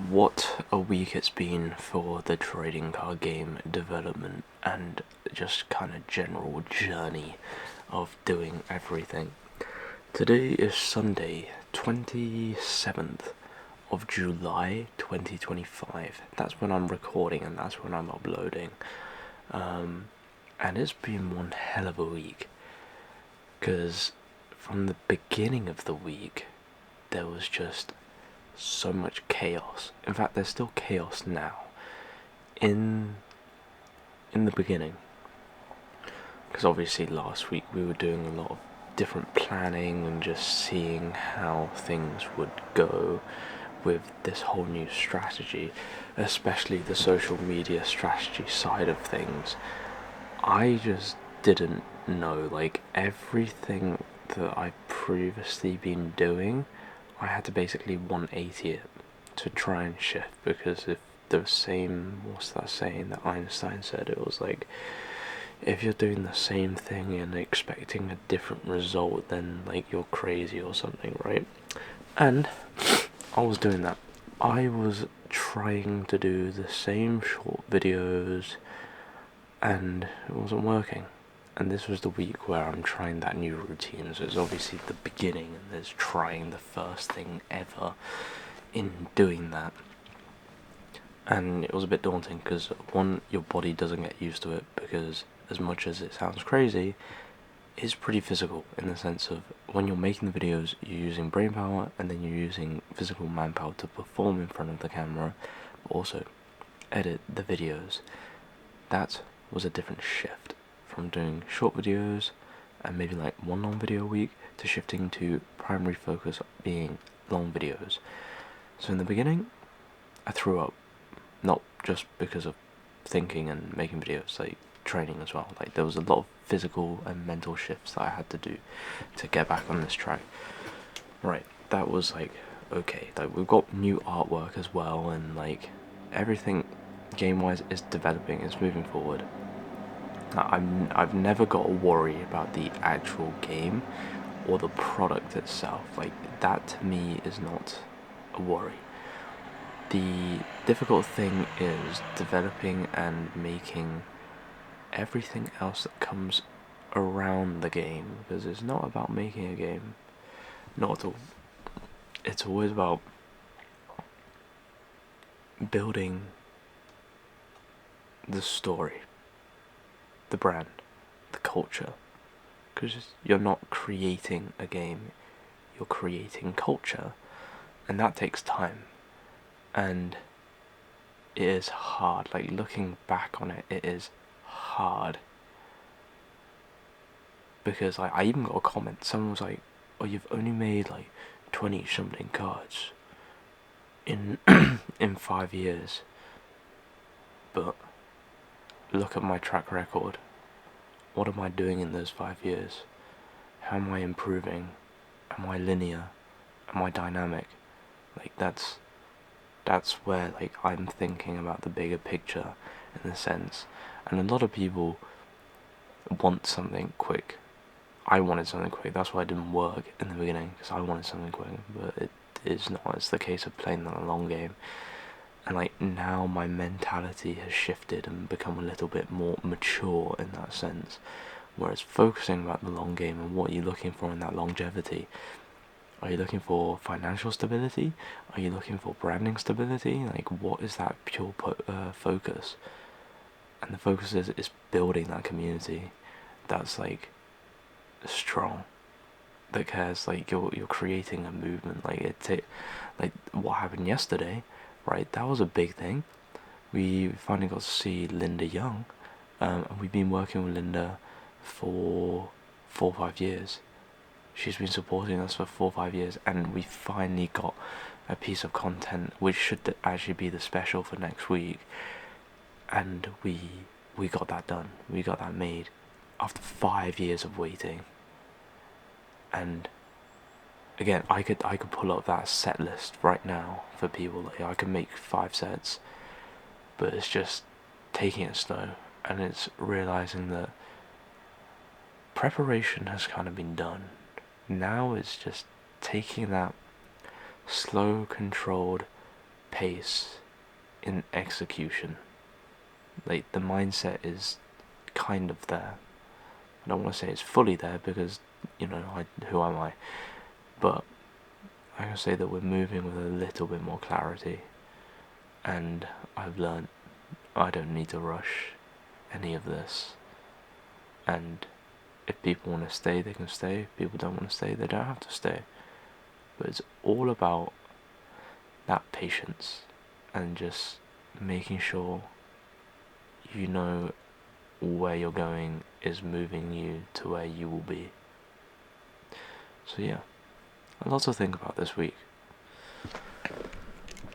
What a week it's been for the trading card game development and just kind of general journey of doing everything. Today is Sunday, 27th of July 2025. That's when I'm recording and that's when I'm uploading. And it's been one hell of a week because from the beginning of the week there was just so much chaos. In fact, there's still chaos now. In the beginning, because obviously last week we were doing a lot of different planning and just seeing how things would go with this whole new strategy, especially the social media strategy side of things. I just didn't know, like, everything that I've previously been doing, I had to basically 180 it to try and shift, because if the same, what's that saying that Einstein said, it was like, if you're doing the same thing and expecting a different result, then like you're crazy or something, right? And I was doing that. I was trying to do the same short videos and it wasn't working. And this was the week where I'm trying that new routine. So it's obviously the beginning, and there's trying the first thing ever in doing that. And it was a bit daunting because, one, your body doesn't get used to it, because as much as it sounds crazy, it's pretty physical in the sense of when you're making the videos, you're using brain power and then you're using physical manpower to perform in front of the camera, but also edit the videos. That was a different shift from doing short videos and maybe like one long video a week to shifting to primary focus being long videos. So in the beginning, I threw up, not just because of thinking and making videos, like training as well. Like there was a lot of physical and mental shifts that I had to do to get back on this track. Right, that was like, okay, like we've got new artwork as well, and like everything game-wise is developing, is moving forward. I've never got to worry about the actual game or the product itself. Like that to me is not a worry. The difficult thing is developing and making everything else that comes around the game, because it's not about making a game, not at all. It's always about building the story, the brand, the culture, because you're not creating a game, you're creating culture, and that takes time, and it is hard. Like looking back on it, it is hard, because like I even got a comment. Someone was like, "Oh, you've only made like 20 something cards in in 5 years, but look at my track record. What am I doing in those 5 years? How am I improving? Am I linear? Am I dynamic?" Like that's where like I'm thinking about the bigger picture in a sense. And a lot of people want something quick. I wanted something quick. That's why it didn't work in the beginning, because I wanted something quick, but it is not. It's the case of playing the long game. And like now my mentality has shifted and become a little bit more mature in that sense, whereas focusing about the long game and what you're looking for in that longevity. Are you looking for financial stability? Are you looking for branding stability? Like what is that pure focus? And the focus is building that community that's like strong, that cares. Like you're creating a movement. Like like what happened yesterday, right? That was a big thing. We finally got to see Linda Young, and we've been working with Linda for 4 or 5 years. She's been supporting us for 4 or 5 years, and we finally got a piece of content which should actually be the special for next week, and we got that done. We got that made after 5 years of waiting. And again, I could pull up that set list right now for people. Like I could make 5 sets, but it's just taking it slow, and it's realizing that preparation has kind of been done. Now it's just taking that slow, controlled pace in execution. Like, the mindset is kind of there. I don't want to say it's fully there because, who am I? But I can say that we're moving with a little bit more clarity, and I've learned I don't need to rush any of this. And if people want to stay, they can stay. If people don't want to stay, they don't have to stay. But it's all about that patience and just making sure you know where you're going is moving you to where you will be. So yeah, a lot to think about this week.